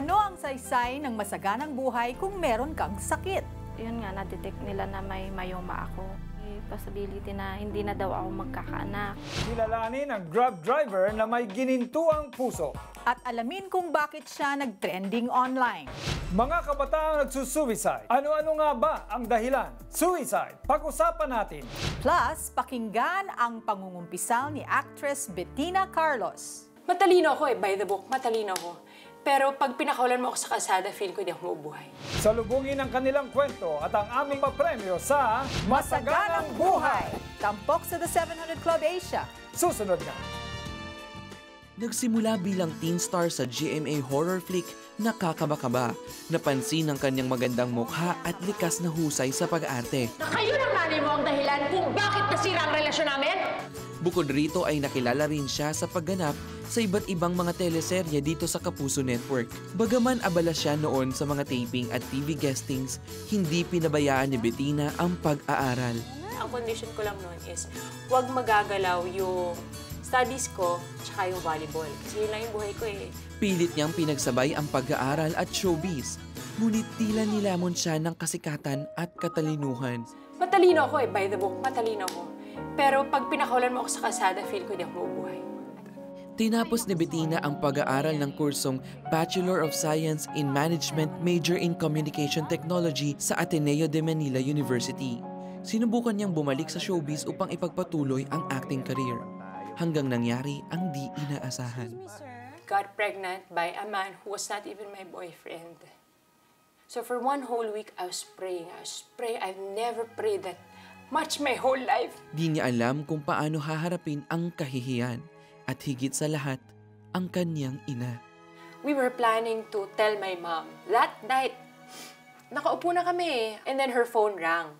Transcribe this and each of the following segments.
Ano ang saysay ng masaganang buhay kung meron kang sakit? Yun nga, na-detect nila na may myoma ako. May possibility na hindi na daw ako magkakaanak. Kilalanin ang Grab driver na may ginintuang puso. At alamin kung bakit siya nag-trending online. Mga kabataang nagsusuicide. Ano-ano nga ba ang dahilan? Suicide. Pag-usapan natin. Plus, pakinggan ang pangungumpisal ni actress Bettina Carlos. Matalino ako by the book, matalino ako. Pero pag pinakawalan mo ako sa kalsada, feel ko hindi ako mabubuhay. Salubungin ang kanilang kwento at ang aming papremyo sa Masaganang Buhay. Tampok sa The 700 Club Asia. Susunod na. Nagsimula bilang teen star sa GMA horror flick Nakakaba-kaba. Napansin ang kanyang magandang mukha at likas na husay sa pag-arte. Na kayo ng nanay mo ang dahilan kung bakit nasira ang relasyon namin? Bukod rito ay nakilala rin siya sa pagganap sa iba't ibang mga teleserye dito sa Kapuso Network. Bagaman abala siya noon sa mga taping at TV guestings, hindi pinabayaan ni Bettina ang pag-aaral. Ang condition ko lang noon is, huwag magagalaw yung studies ko tsaka yung volleyball. Kasi yun lang yung buhay ko eh. Pilit niyang pinagsabay ang pag-aaral at showbiz. Ngunit tila nilamon siya ng kasikatan at katalinuhan. Matalino ako by the book, matalino ako. Pero pag pinakawalan mo ako sa kalsada, feel ko hindi ako mabubuhay. Tinapos ni Bettina ang pag-aaral ng kursong Bachelor of Science in Management Major in Communication Technology sa Ateneo de Manila University. Sinubukan niyang bumalik sa showbiz upang ipagpatuloy ang acting career. Hanggang nangyari ang di inaasahan. Got pregnant by a man who was not even my boyfriend. So for one whole week, I was praying. I've never prayed that much my whole life. Di niya alam kung paano haharapin ang kahihiyan at higit sa lahat, ang kanyang ina. We were planning to tell my mom. That night, nakaupo na kami and then her phone rang.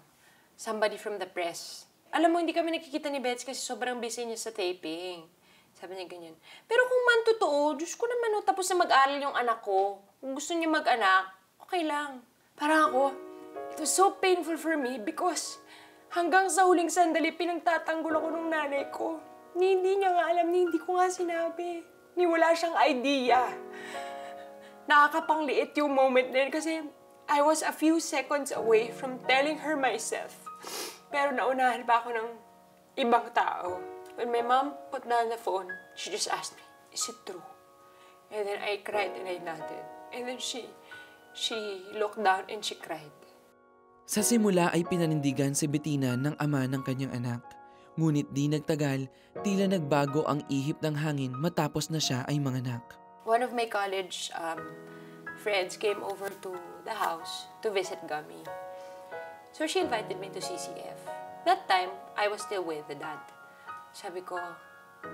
Somebody from the press. Alam mo, hindi kami nakikita ni Bets kasi sobrang busy niya sa taping. Sabi niya ganyan. Pero kung man totoo, Diyos ko naman, tapos na mag-aral yung anak ko. Kung gusto niya mag-anak, okay lang. Parang ako, it was so painful for me because hanggang sa huling sandali, pinagtatanggol ako ng nanay ko. Hindi niya nga alam, hindi ko nga sinabi. Ni wala siyang idea. Nakakapangliit yung moment na yun kasi I was a few seconds away from telling her myself. Pero naunahan pa ako ng ibang tao. When my mom put down the phone, she just asked me, is it true? And then I cried and I nodded. And then she looked down and she cried. Sa simula ay pinanindigan si Bettina ng ama ng kanyang anak. Ngunit di nagtagal, tila nagbago ang ihip ng hangin matapos na siya ay manganak. One of my college friends came over to the house to visit Gummy. So she invited me to CCF. That time, I was still with the dad. Sabi ko,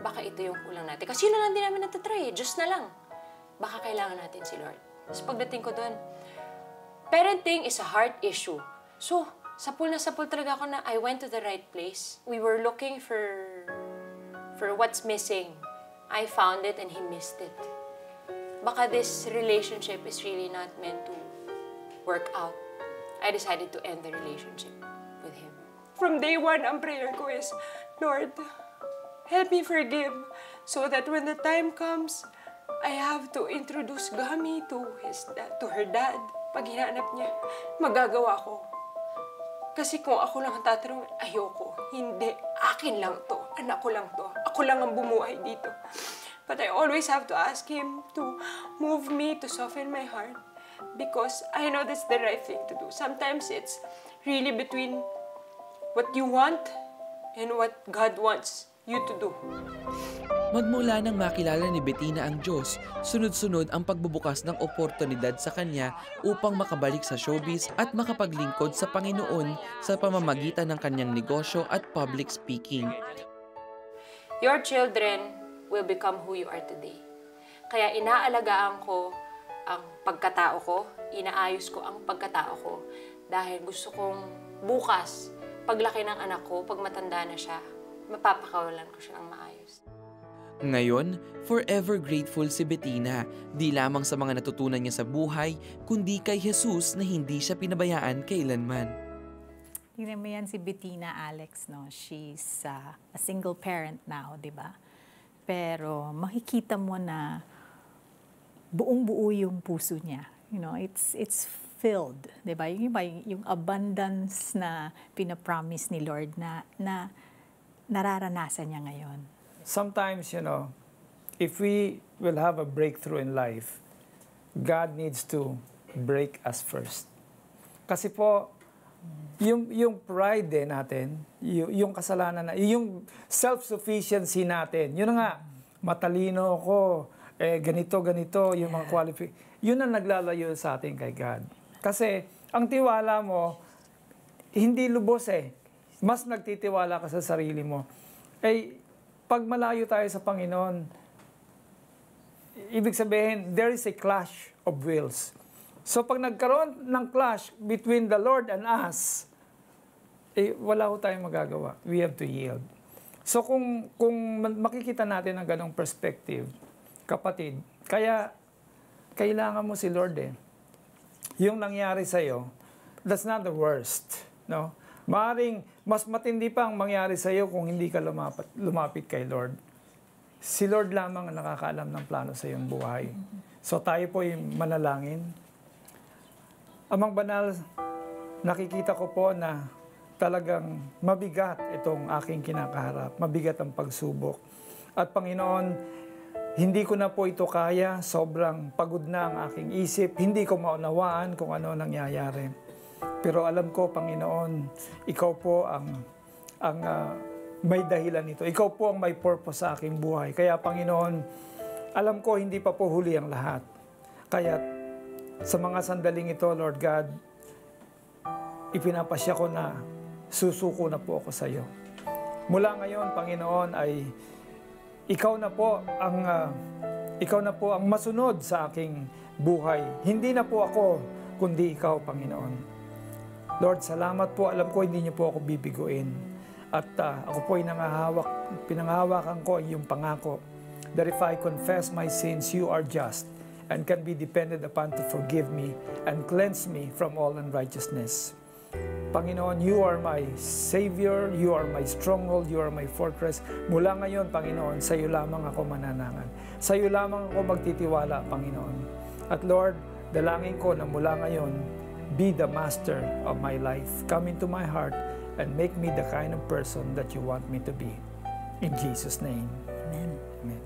baka ito yung kulang natin. Kasi yun na lang din namin natatry, Diyos na lang. Baka kailangan natin si Lord. Tapos pagdating ko doon, parenting is a heart issue. So, sapul na sapul talaga ako na I went to the right place. We were looking for what's missing. I found it and he missed it. Baka this relationship is really not meant to work out. I decided to end the relationship with him. From day one, ang prayer ko is, Lord, help me forgive so that when the time comes, I have to introduce Gummy to her dad. Pag hinanap niya, magagawa ko. Kasi kung ako lang ang tatanungin, ayoko. Hindi. Akin lang to. Anak ko lang to. Ako lang ang bumuhay dito. But I always have to ask him to move me, to soften my heart. Because I know that's the right thing to do. Sometimes it's really between what you want and what God wants you to do. Magmula nang makilala ni Bettina ang Diyos, sunod-sunod ang pagbubukas ng oportunidad sa kanya upang makabalik sa showbiz at makapaglingkod sa Panginoon sa pamamagitan ng kanyang negosyo at public speaking. Your children will become who you are today. Kaya inaalagaan ko ang pagkatao ko, inaayos ko ang pagkatao ko dahil gusto kong bukas, paglaki ng anak ko, pag matanda na siya, mapapakawalan ko siya ng maayos. Ngayon, forever grateful si Bettina, di lamang sa mga natutunan niya sa buhay, kundi kay Jesus na hindi siya pinabayaan kailanman. Tingnan mo yan si Bettina, Alex, no? She's a single parent now, di ba? Pero makikita mo na buong-buo yung puso niya. You know, it's filled, 'di ba? Yung abundance na pinapromise ni Lord na nararanasan niya ngayon. Sometimes, if we will have a breakthrough in life, God needs to break us first. Kasi po, yung pride natin, yung kasalanan, yung self-sufficiency natin, yun nga, matalino ako, ganito, yung mga qualifications, yun ang naglalayo sa atin kay God. Kasi, ang tiwala mo, hindi lubos Mas nagtitiwala ka sa sarili mo. Pag malayo tayo sa Panginoon, ibig sabihin, there is a clash of wills. So pag nagkaroon ng clash between the Lord and us, wala ko tayong magagawa. We have to yield. So kung makikita natin ang ganong perspective, kapatid, kaya kailangan mo si Lord Yung nangyari sa'yo, that's not the worst. No? Maaring mas matindi pa ang mangyari sa'yo kung hindi ka lumapit kay Lord. Si Lord lamang ang nakakaalam ng plano sa iyong buhay. So tayo po yung manalangin. Amang banal, nakikita ko po na talagang mabigat itong aking kinakaharap. Mabigat ang pagsubok. At Panginoon, hindi ko na po ito kaya. Sobrang pagod na ang aking isip. Hindi ko maunawaan kung ano nangyayari. Pero alam ko, Panginoon, Ikaw po ang may dahilan nito. Ikaw po ang may purpose sa aking buhay. Kaya Panginoon, alam ko hindi pa po huli ang lahat. Kaya sa mga sandaling ito, Lord God, ipinapasya ko na susuko na po ako sa iyo. Mula ngayon, Panginoon, ay ikaw na po ang masunod sa aking buhay. Hindi na po ako, kundi ikaw, Panginoon. Lord, salamat po. Alam ko hindi niyo po ako bibiguin. At ako po ay pinanghahawakan ko ang iyong pangako that if I confess my sins, you are just and can be depended upon to forgive me and cleanse me from all unrighteousness. Panginoon, you are my Savior, you are my stronghold, you are my fortress. Mula ngayon, Panginoon, sa iyo lamang ako mananangan. Sa iyo lamang ako magtitiwala, Panginoon. At Lord, dalangin ko na mula ngayon, be the master of my life. Come into my heart and make me the kind of person that you want me to be. In Jesus' name. Amen. Amen.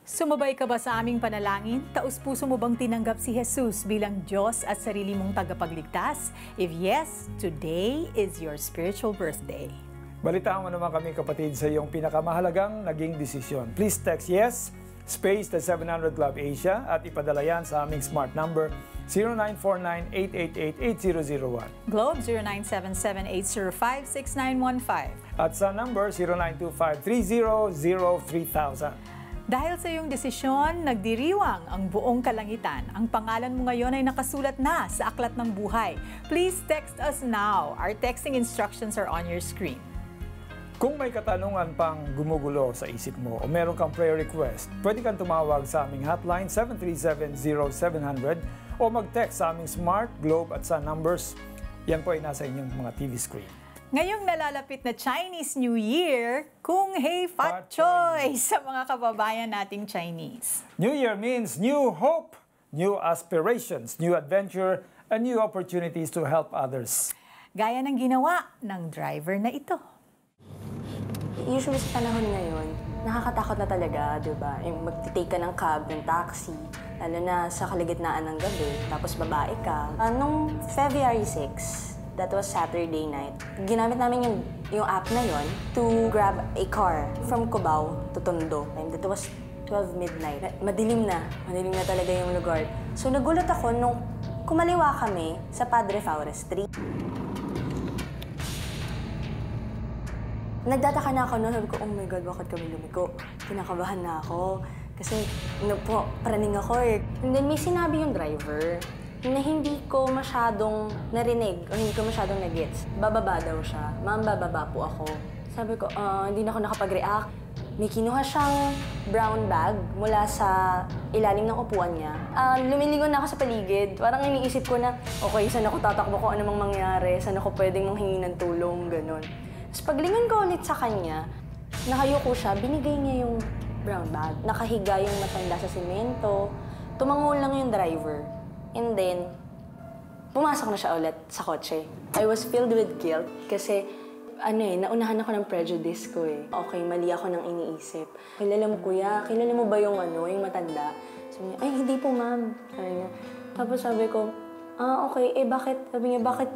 Sumabay ka ba sa aming panalangin? Taus-puso mo bang tinanggap si Jesus bilang Diyos at sarili mong tagapagligtas? If yes, today is your spiritual birthday. Balitaan mo naman kami, kapatid, sa iyong pinakamahalagang naging desisyon. Please text yes, space the 700 Club Asia at ipadala yan sa aming smart number 0949-888-8001. Globe 0977-805-6915. At sa number 0925-300-3000. Dahil sa iyong desisyon, nagdiriwang ang buong kalangitan. Ang pangalan mo ngayon ay nakasulat na sa Aklat ng Buhay. Please text us now. Our texting instructions are on your screen. Kung may katanungan pang gumugulo sa isip mo o meron kang prayer request, pwede kang tumawag sa aming hotline 737-0700 o mag-text sa aming Smart, Globe at Sun numbers. Yan po ay nasa inyong mga TV screen. Ngayong nalalapit na Chinese New Year, Kung Hei Fat Choy sa mga kababayan nating Chinese. New Year means new hope, new aspirations, new adventure, and new opportunities to help others. Gaya ng ginawa ng driver na ito. Usually sa panahon ngayon, nakakatakot na talaga, di ba? Yung mag-take ka ng cab, ng taxi, lalo na sa kalagitnaan ng gabi, tapos babae ka. Nung February 6, that was Saturday night, ginamit namin yung app na yon to grab a car from Cubao to Tondo. And that was 12 midnight. Madilim na talaga yung lugar. So nagulat ako nung kumaliwa kami sa Padre Faures Street. Nagtataka na ako noon, sabi ko, oh my God, bakit kami lumiko? Kinakabahan na ako. Kasi praning ako eh. And then may sinabi yung driver na hindi ko masyadong narinig o hindi ko masyadong nag-gets. Bababa daw siya. Ma'am, bababa po ako. Sabi ko, hindi na ako nakapag-react. May kinuha siyang brown bag mula sa ilalim ng upuan niya. Lumilingon na ako sa paligid. Parang iniisip ko na, okay, saan ako tatakbo ko, ano mang mangyari, saan ako pwedeng manghingi ng tulong, gano'n. Tapos paglingon ko ulit sa kanya, nakayuko siya, binigay niya yung brown bag. Nakahiga yung matanda sa simento. tumango lang yung driver. And then, pumasok na siya ulit sa kotse. I was filled with guilt kasi naunahan ako ng prejudice ko eh. Okay, mali ako ng iniisip. Kilala mo kuya, kilala mo ba yung yung matanda? Sabi niya, ay hindi po ma'am. Sabi niya. Tapos sabi ko, okay, bakit? Sabi niya, bakit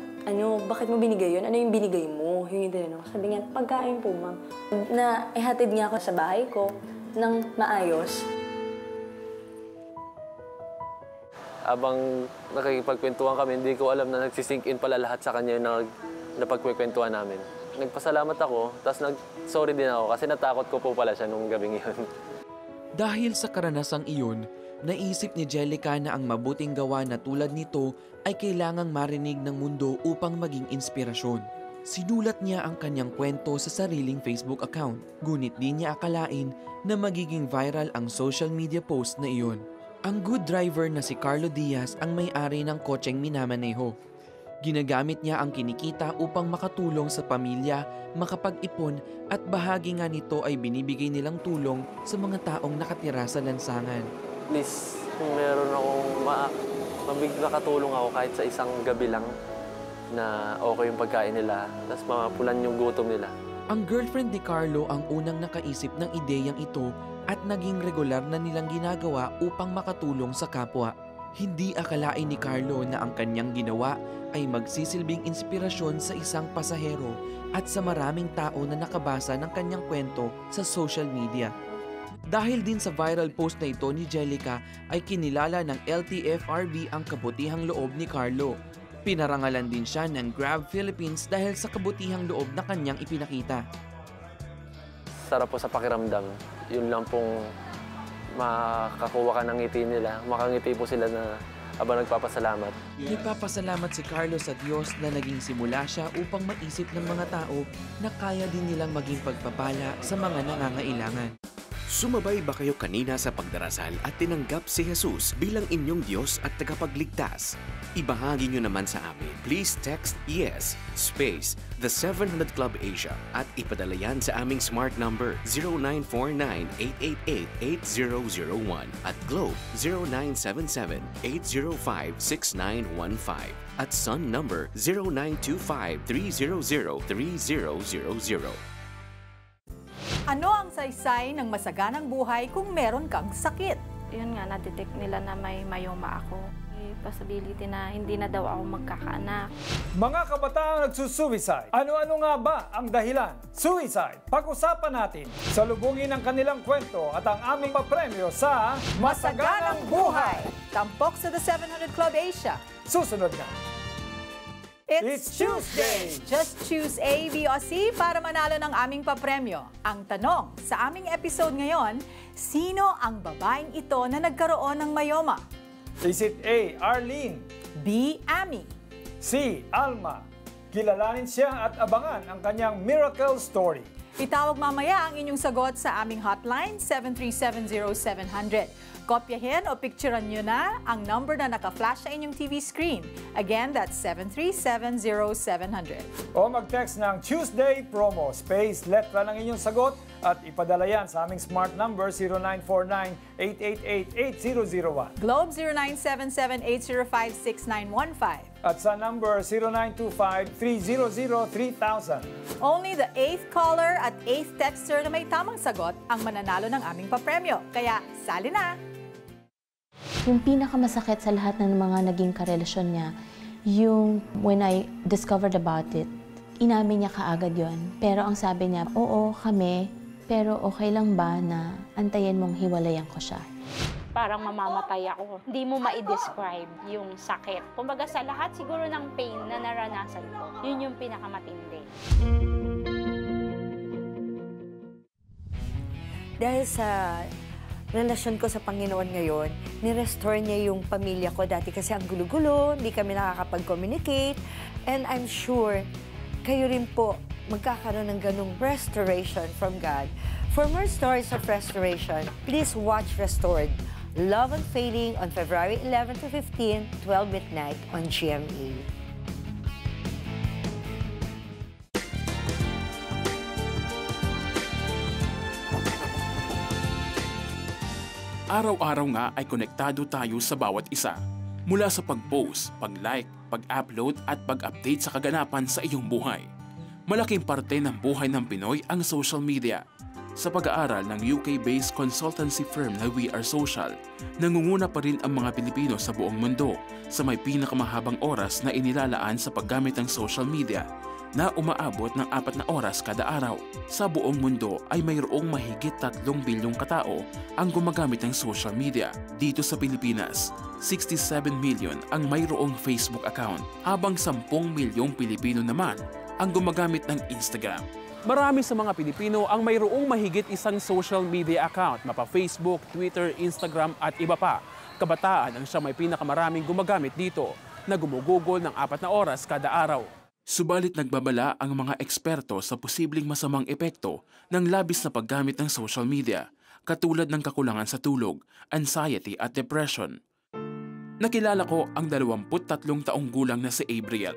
mo binigay yun? Ano yung binigay mo? Yung tinanong. Sabi niya, pagkain po ma'am. Ihatid niya ako sa bahay ko ng maayos. Habang nakikipagkwentuhan kami, hindi ko alam na nagsisink in pala lahat sa kanya yung napagkwentuhan namin. Nagpasalamat ako, tapos nag-sorry din ako kasi natakot ko po pala siya nung gabing yun. Dahil sa karanasang iyon, naisip ni Jellica na ang mabuting gawa na tulad nito ay kailangang marinig ng mundo upang maging inspirasyon. Sinulat niya ang kanyang kwento sa sariling Facebook account, ngunit di niya akalain na magiging viral ang social media post na iyon. Ang good driver na si Carlo Diaz ang may-ari ng kotseng minamaneho. Ginagamit niya ang kinikita upang makatulong sa pamilya, makapag-ipon at bahagi nga nito ay binibigay nilang tulong sa mga taong nakatira sa lansangan. At least meron akong makatulong ako kahit sa isang gabi lang na okay yung pagkain nila, tapos mapulan yung gutom nila. Ang girlfriend ni Carlo ang unang nakaisip ng ideyang ito at naging regular na nilang ginagawa upang makatulong sa kapwa. Hindi akalain ni Carlo na ang kanyang ginawa ay magsisilbing inspirasyon sa isang pasahero at sa maraming tao na nakabasa ng kanyang kwento sa social media. Dahil din sa viral post na ito ni Jellica ay kinilala ng LTFRB ang kabutihang loob ni Carlo. Pinarangalan din siya ng Grab Philippines dahil sa kabutihang loob na kanyang ipinakita. Sarap po sa pakiramdam. Yun lang pong makakuha ka ng ngiti nila. Makangiti po sila na habang nagpapasalamat. Nagpapasalamat si Carlo sa Diyos na naging simula siya upang maisip ng mga tao na kaya din nilang maging pagpapala sa mga nangangailangan. Sumabay ba kayo kanina sa pagdarasal at tinanggap si Jesus bilang inyong Diyos at tagapagligtas? Ibahagi nyo naman sa amin. Please text YES space The 700 Club Asia at ipadala yan sa aming smart number 0949-888-8001 at Globe 0977-805-6915 at Sun number 0925-300-3000. Ano ang saysay ng masaganang buhay kung meron kang sakit? Yun nga, na-detect nila na may myoma ako. May possibility na hindi na daw ako magkakaanak. Mga kabataang nagsusuicide, ano-ano nga ba ang dahilan? Suicide, pag-usapan natin. Salubungin ang kanilang kwento at ang aming papremyo sa Masaganang Buhay! Tampok sa The 700 Club Asia. Susunod na. It's Tuesday! Just choose A, B, o C para manalo ng aming papremyo. Ang tanong sa aming episode ngayon, sino ang babaeng ito na nagkaroon ng myoma? Is it A, Arlene? B, Amy? C, Alma? Kilalanin siya at abangan ang kanyang miracle story. Itawag mamaya ang inyong sagot sa aming hotline 7370700. Kopyahin o picturean nyo na ang number na naka-flash sa inyong TV screen. Again, that's 7370700. O mag-text ng Tuesday promo, space, letra ng inyong sagot at ipadala yan sa aming smart number 0949-888-8001. Globe 0977-805-6915. At sa number 0925-300-3000. Only the 8th caller at 8th texter na may tamang sagot ang mananalo ng aming papremyo. Kaya, sali na! Yung pinakamasakit sa lahat ng mga naging karelasyon niya, yung when I discovered about it, inamin niya kaagad yon. Pero ang sabi niya, oo kami, pero okay lang ba na antayin mong hiwalayan ko siya? Parang mamamatay ako. Hindi mo ma-describe yung sakit. Kumbaga sa lahat siguro ng pain na naranasan ko, yun yung pinakamatindi. Dahil sa relasyon ko sa Panginoon ngayon, ni-restore niya yung pamilya ko. Dati kasi ang gulo-gulo, hindi kami nakakapag-communicate. And I'm sure, kayo rin po magkakaroon ng ganung restoration from God. For more stories of restoration, please watch Restored, Love Unfailing on February 11 to 15, 12 midnight on GMA. Araw-araw nga ay konektado tayo sa bawat isa. Mula sa pag-post, pag-like, pag-upload at pag-update sa kaganapan sa iyong buhay. Malaking parte ng buhay ng Pinoy ang social media. Sa pag-aaral ng UK-based consultancy firm na We Are Social, nangunguna pa rin ang mga Pilipino sa buong mundo sa may pinakamahabang oras na inilalaan sa paggamit ng social media na umaabot ng 4 na oras kada araw. Sa buong mundo ay mayroong mahigit 3 bilyong katao ang gumagamit ng social media. Dito sa Pilipinas, 67 million ang mayroong Facebook account, habang 10 milyong Pilipino naman ang gumagamit ng Instagram. Marami sa mga Pilipino ang mayroong mahigit isang social media account, mapa Facebook, Twitter, Instagram at iba pa. Kabataan ang siya may pinakamaraming gumagamit dito, na gumugugol ng 4 na oras kada araw. Subalit nagbabala ang mga eksperto sa posibleng masamang epekto ng labis na paggamit ng social media, katulad ng kakulangan sa tulog, anxiety at depression. Nakilala ko ang 23 taong gulang na si Abriel,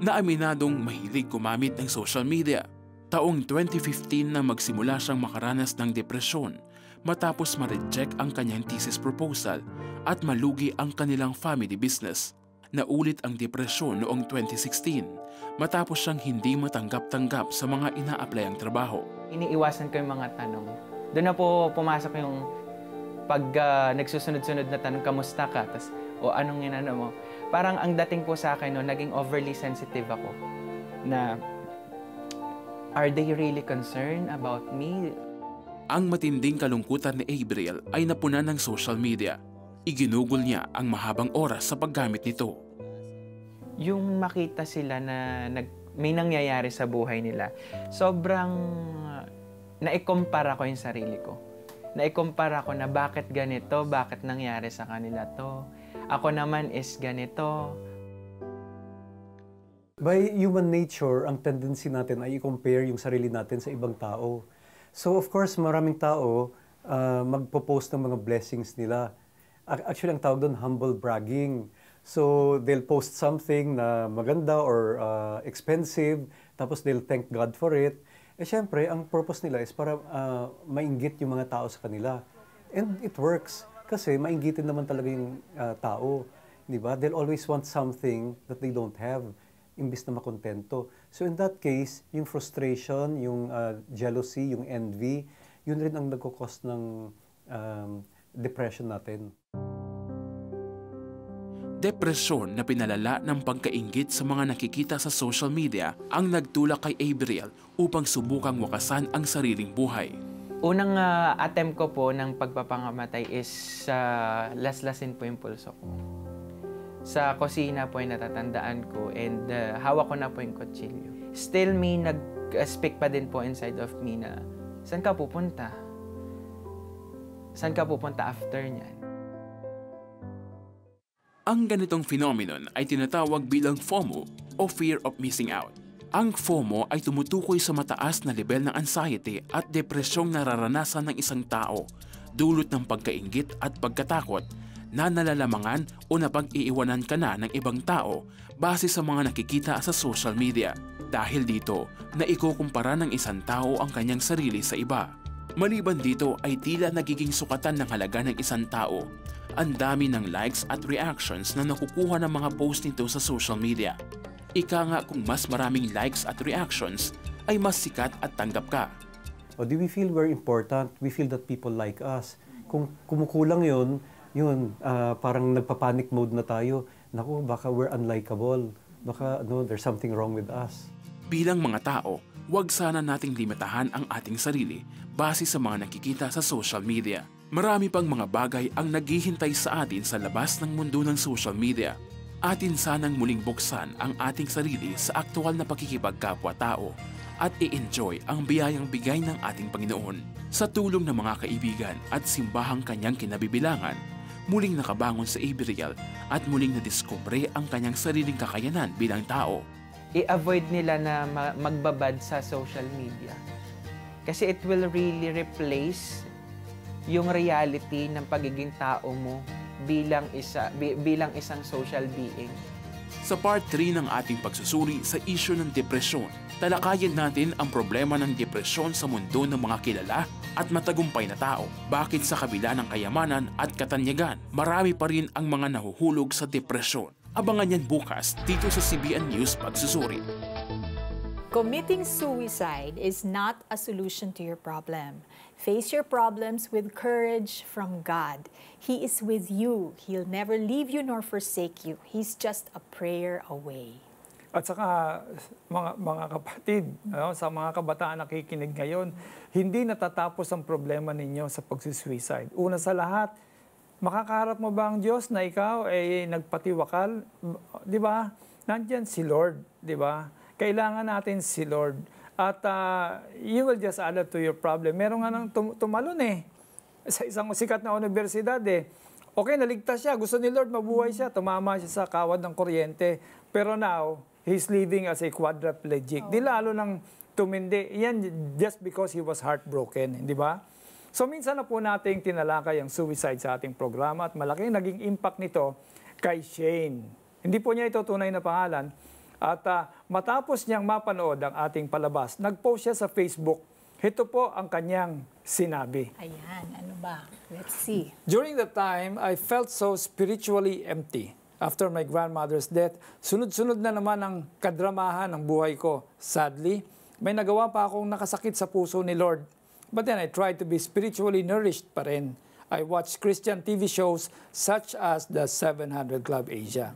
na aminadong mahilig gumamit ng social media. Taong 2015 na magsimula siyang makaranas ng depresyon matapos ma-reject ang kanyang thesis proposal at malugi ang kanilang family business. Naulit ang depresyon noong 2016 matapos siyang hindi matanggap-tanggap sa mga ina-applyang trabaho. Iniiwasan ko yung mga tanong. Doon na po pumasok yung pag nagsusunod-sunod na tanong, kamusta ka? Tas, o anong inano mo? Parang ang dating po sa akin, no, naging overly sensitive ako. Na, are they really concerned about me? Ang matinding kalungkutan ni Abriel ay napunan ng social media. Iginugol niya ang mahabang oras sa paggamit nito. Yung makita sila na may nangyayari sa buhay nila, sobrang naikumpara ko yung sarili ko. Naikumpara ko na bakit ganito, bakit nangyari sa kanila to. Ako naman is ganito. By human nature, ang tendency natin ay i-compare yung sarili natin sa ibang tao. So of course, maraming tao magpo-post ng mga blessings nila. Actually, ang tawag doon, humble bragging. So, they'll post something na maganda or expensive, tapos they'll thank God for it. Eh, syempre, ang purpose nila is para mainggit yung mga tao sa kanila. And it works. Kasi mainggitin naman talaga yung tao. Di ba? They'll always want something that they don't have, imbis na makontento. So, in that case, yung frustration, yung jealousy, yung envy, yun rin ang nagkukos ng depression natin. Depresyon na pinalala ng pagkainggit sa mga nakikita sa social media ang nagtulak kay Abriel upang subukang wakasan ang sariling buhay. Unang attempt ko po ng pagpapangamatay is laslasin po yung pulso ko. Sa kusina po yung natatandaan ko and hawak ko na po yung kutsilyo. Still may nag-speak pa din po inside of me na, saan ka pupunta? Saan ka pupunta after niyan? Ang ganitong phenomenon ay tinatawag bilang FOMO o Fear of Missing Out. Ang FOMO ay tumutukoy sa mataas na level ng anxiety at depresyong nararanasan ng isang tao, dulot ng pagkainggit at pagkatakot na nalalamangan o napag-iiwanan ka na ng ibang tao base sa mga nakikita sa social media. Dahil dito, naikukumpara ng isang tao ang kanyang sarili sa iba. Maliban dito ay tila nagiging sukatan ng halaga ng isang tao. Ang dami ng likes at reactions na nakukuha ng mga post nito sa social media. Ika nga kung mas maraming likes at reactions, ay mas sikat at tanggap ka. O do we feel we're important? We feel that people like us. Kung kumukulang yun, parang nagpa-panic mode na tayo. Naku, baka we're unlikable. Baka there's something wrong with us. Bilang mga tao, huwag sana nating limitahan ang ating sarili base sa mga nakikita sa social media. Marami pang mga bagay ang naghihintay sa atin sa labas ng mundo ng social media. Atin sanang muling buksan ang ating sarili sa aktual na pakikipagkapwa-tao at i-enjoy ang biyayang bigay ng ating Panginoon. Sa tulong ng mga kaibigan at simbahang kanyang kinabibilangan, muling nakabangon sa Abriel at muling nadiskubre ang kanyang sariling kakayanan bilang tao. I-avoid nila na magbabad sa social media. Kasi it will really replace yung reality ng pagiging tao mo bilang isang social being. Sa part 3 ng ating pagsusuri sa isyu ng depresyon, talakayin natin ang problema ng depresyon sa mundo ng mga kilala at matagumpay na tao. Bakit sa kabila ng kayamanan at katanyagan, marami pa rin ang mga nahuhulog sa depresyon? Abangan yan bukas dito sa CBN News Pagsusuri. Committing suicide is not a solution to your problem. Face your problems with courage from God. He is with you. He'll never leave you nor forsake you. He's just a prayer away. At saka, mga kapatid, sa mga kabataan nakikinig ngayon, hindi natatapos ang problema ninyo sa pagsisuicide. Una sa lahat, makakaharap mo ba ang Diyos na ikaw ay nagpatiwakal? Di ba? Nandiyan si Lord, di ba? Kailangan natin si Lord. At you will just add to your problem. Meron nga nang tumalon sa isang sikat na universidad Okay, naligtas siya. Gusto ni Lord mabuhay siya. Tumama siya sa kawad ng kuryente. Pero now, he's living as a quadriplegic. Di lalo nang tumindi. Yan just because he was heartbroken. Di ba? So minsan na po nating tinalakay ang suicide sa ating programa at malaking naging impact nito kay Shane. Hindi po niya ito tunay na pangalan. At matapos niyang mapanood ang ating palabas, nag-post siya sa Facebook. Ito po ang kanyang sinabi. Ayan, ano ba? Let's see. During the time, I felt so spiritually empty. After my grandmother's death, sunod-sunod na naman ang kadramahan ng buhay ko. Sadly, may nagawa pa akong nakasakit sa puso ni Lord. But then I tried to be spiritually nourished pa rin. I watched Christian TV shows such as the 700 Club Asia.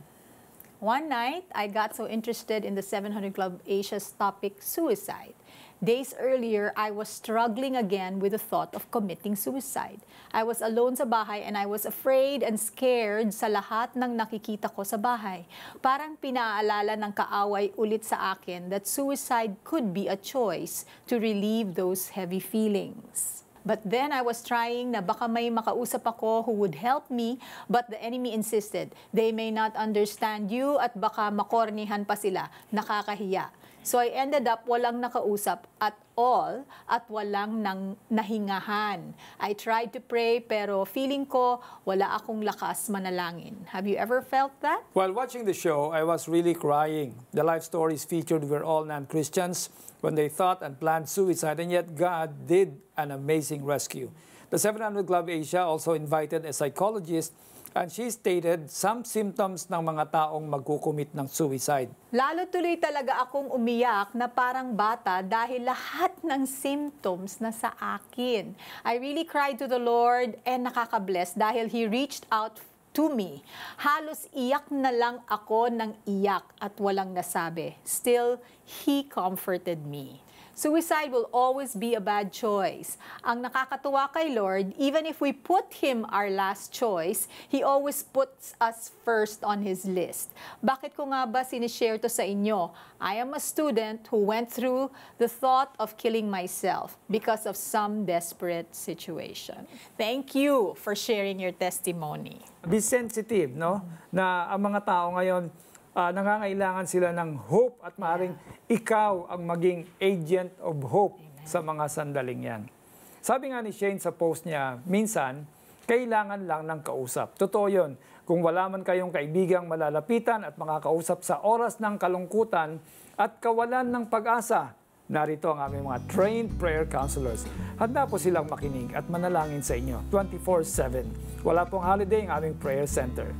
One night, I got so interested in the 700 Club Asia's topic, suicide. Days earlier, I was struggling again with the thought of committing suicide. I was alone sa bahay and I was afraid and scared sa lahat ng nakikita ko sa bahay. Parang pinaalala ng kaaway ulit sa akin that suicide could be a choice to relieve those heavy feelings. But then I was trying na baka may makausap ako who would help me, but the enemy insisted. They may not understand you at baka makornihan pa sila. Nakakahiya. So I ended up walang nakausap at all at walang nahingahan. I tried to pray pero feeling ko wala akong lakas manalangin. Have you ever felt that? While watching the show, I was really crying. The life stories featured were all non-Christians when they thought and planned suicide, and yet God did an amazing rescue. The 700 Club Asia also invited a psychologist, and she stated some symptoms ng mga taong magkukumit ng suicide. Lalo tuloy talaga akong umiyak na parang bata dahil lahat ng symptoms na sa akin. I really cried to the Lord and nakaka-bless dahil He reached out to me. Halos iyak na lang ako ng iyak at walang nasabi. Still, He comforted me. Suicide will always be a bad choice. Ang nakakatuwa kay Lord, even if we put Him our last choice, He always puts us first on His list. Bakit ko nga ba sinishare to sa inyo? I am a student who went through the thought of killing myself because of some desperate situation. Thank you for sharing your testimony. Be sensitive, no? Na ang mga tao ngayon, nangangailangan sila ng hope at maaaring ikaw ang maging agent of hope sa mga sandaling yan. Sabi nga ni Shane sa post niya, minsan, kailangan lang ng kausap. Totoo yun. Kung wala man kayong kaibigang malalapitan at makakausap sa oras ng kalungkutan at kawalan ng pag-asa, narito ang aming mga trained prayer counselors. Handa po silang makinig at manalangin sa inyo 24/7. Wala pong holiday ang aming prayer center.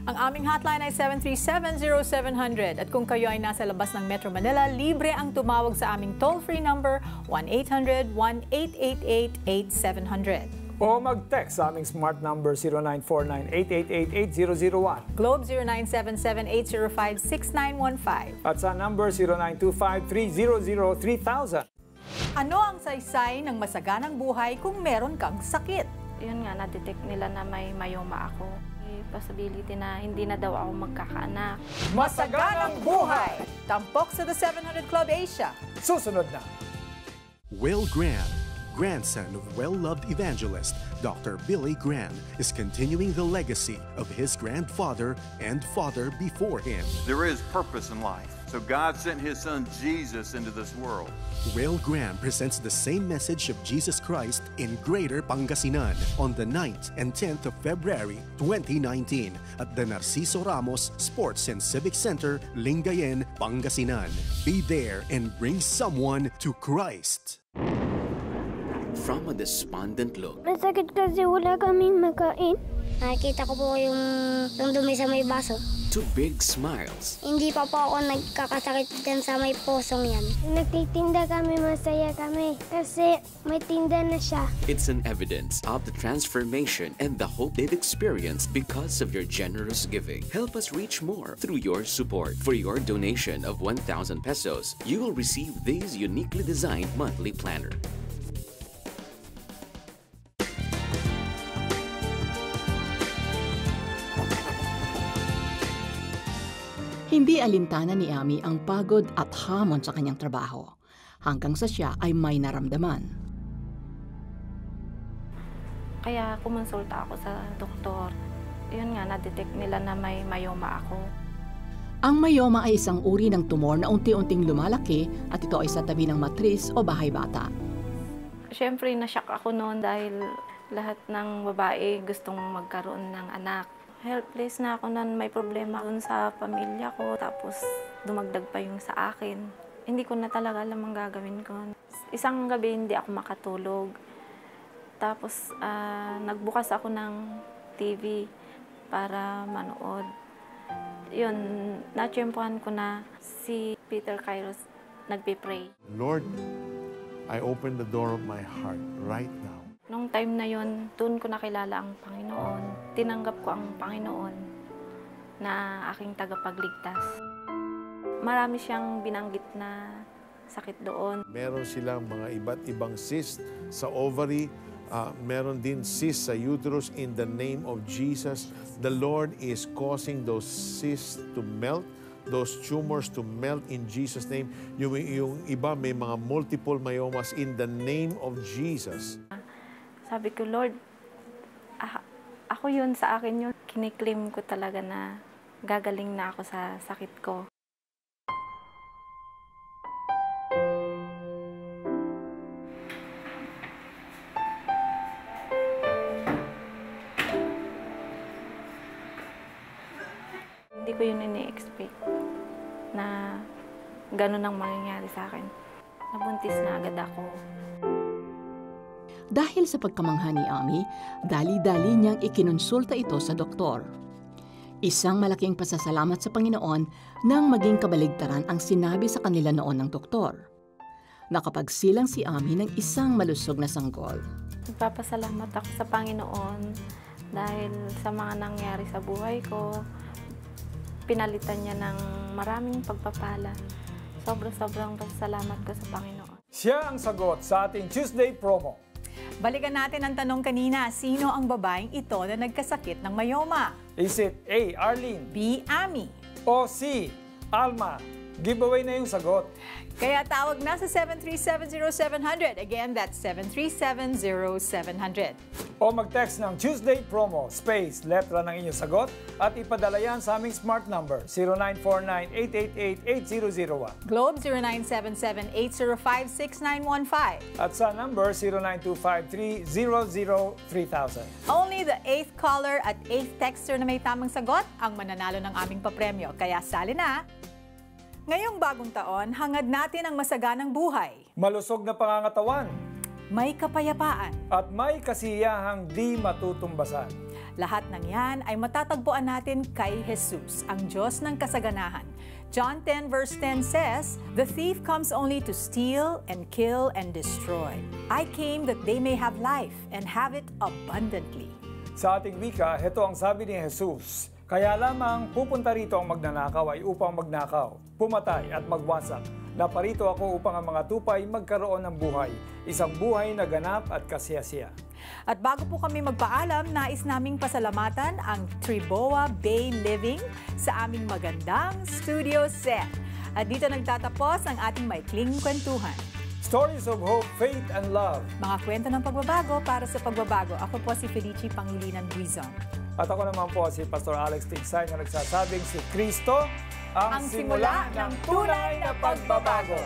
Ang aming hotline ay 737-0700 at kung kayo ay nasa labas ng Metro Manila, libre ang tumawag sa aming toll-free number 1-800-1888-8700. O mag-text sa aming smart number 0949-888-8001. Globe 0977-805-6915. At sa number 0925-300-3000. Ano ang saysay ng masaganang buhay kung meron kang sakit? Yun nga, na-detect nila na may myoma ako. May possibility na hindi na daw ako magkakaanak. Masaganang buhay! Tampok sa The 700 Club Asia. Susunod na. Will Graham, grandson of well-loved evangelist Dr. Billy Graham, is continuing the legacy of his grandfather and father before him. There is purpose in life. So God sent His Son Jesus into this world. Will Graham presents the same message of Jesus Christ in Greater Pangasinan on the 9th and 10th of February 2019 at the Narciso Ramos Sports and Civic Center, Lingayen, Pangasinan. Be there and bring someone to Christ. from a despondent look. Masakit kasi wala kaming makain. Nakikita ko po yung dumi sa may baso. To big smiles. Hindi pa po ako nagkakasakit dyan sa may pusong yan. Nagtitinda kami, masaya kami. Kasi may tinda na siya. It's an evidence of the transformation and the hope they've experienced because of your generous giving. Help us reach more through your support. For your donation of 1,000 pesos, you will receive this uniquely designed monthly planner. Hindi alintana ni Ami ang pagod at hamon sa kanyang trabaho, hanggang sa siya ay may naramdaman. Kaya kumonsulta ako sa doktor. Yun nga, na-detect nila na may myoma ako. Ang myoma ay isang uri ng tumor na unti-unting lumalaki at ito ay sa tabi ng matris o bahay bata. Siyempre, nashock ako noon dahil lahat ng babae gustong magkaroon ng anak. Helpless na ako noon, may problema dun sa pamilya ko, tapos dumagdag pa yung sa akin. Hindi ko na talaga alam ang gagawin ko. Isang gabi hindi ako makatulog. Tapos nagbukas ako ng TV para manood. Yun, natsyempohan ko na si Peter Kairos nagpipray. Lord, I open the door of my heart right now. Nung time na yon, doon ko nakilala ang Panginoon. Tinanggap ko ang Panginoon na aking tagapagligtas. Marami siyang binanggit na sakit doon. Meron silang mga iba't ibang cyst sa ovary. Meron din cyst sa uterus. In the name of Jesus, the Lord is causing those cysts to melt, those tumors to melt in Jesus' name. Yung iba may mga multiple myomas in the name of Jesus. Sabi ko, Lord, ako yun, sa akin yun. Kiniklaim ko talaga na gagaling na ako sa sakit ko. Hindi ko yun ini-expect na ganun ang mangyayari sa akin. Nabuntis na agad ako. Dahil sa pagkamangha ni Ami, dali-dali niyang ikinonsulta ito sa doktor. Isang malaking pasasalamat sa Panginoon nang maging kabaligtaran ang sinabi sa kanila noon ng doktor. Nakapagsilang si Ami ng isang malusog na sanggol. Nagpapasalamat ako sa Panginoon dahil sa mga nangyari sa buhay ko. Pinalitan niya ng maraming pagpapala. Sobrang pasasalamat ko sa Panginoon. Siya ang sagot sa ating Tuesday promo. Balikan natin ang tanong kanina, sino ang babaeng ito na nagkasakit ng myoma? Is it A. Arlene? B. Ami? O C. Alma? Giveaway na yung sagot. Kaya tawag na sa 7370700. Again, that's 7370700. O mag-text ng Tuesday promo, space, letra ng inyong sagot at ipadala yan sa aming smart number 0949-888-8001. Globe 0977-805-6915. At sa number 09253-003000. Only the 8th caller at 8th texter na may tamang sagot ang mananalo ng aming papremyo. Kaya sali na! Ngayong bagong taon, hangad natin ang masaganang buhay. Malusog na pangangatawan. May kapayapaan. At may kasiyahang di matutumbasan. Lahat ng yan ay matatagpuan natin kay Jesus, ang Diyos ng kasaganahan. John 10 verse 10 says, "The thief comes only to steal and kill and destroy. I came that they may have life and have it abundantly." Sa ating wika, heto ang sabi ni Jesus, kaya lamang pupunta rito ang magnanakaw ay upang magnakaw, pumatay at magwasak. Naparito ako upang ang mga tupay magkaroon ng buhay, isang buhay na ganap at kasiyasiya. At bago po kami magpaalam, nais naming pasalamatan ang Triboa Bay Living sa aming magandang studio set. At dito nagtatapos ang ating maikling kwentuhan. Stories of hope, faith, and love. Mga kwento ng pagbabago para sa pagbabago. Ako po si Felicie Pangilinan Buizon. At ako naman po si Pastor Alex Tigsay na nagsasabing si Kristo ang simula ng tunay na pagbabago.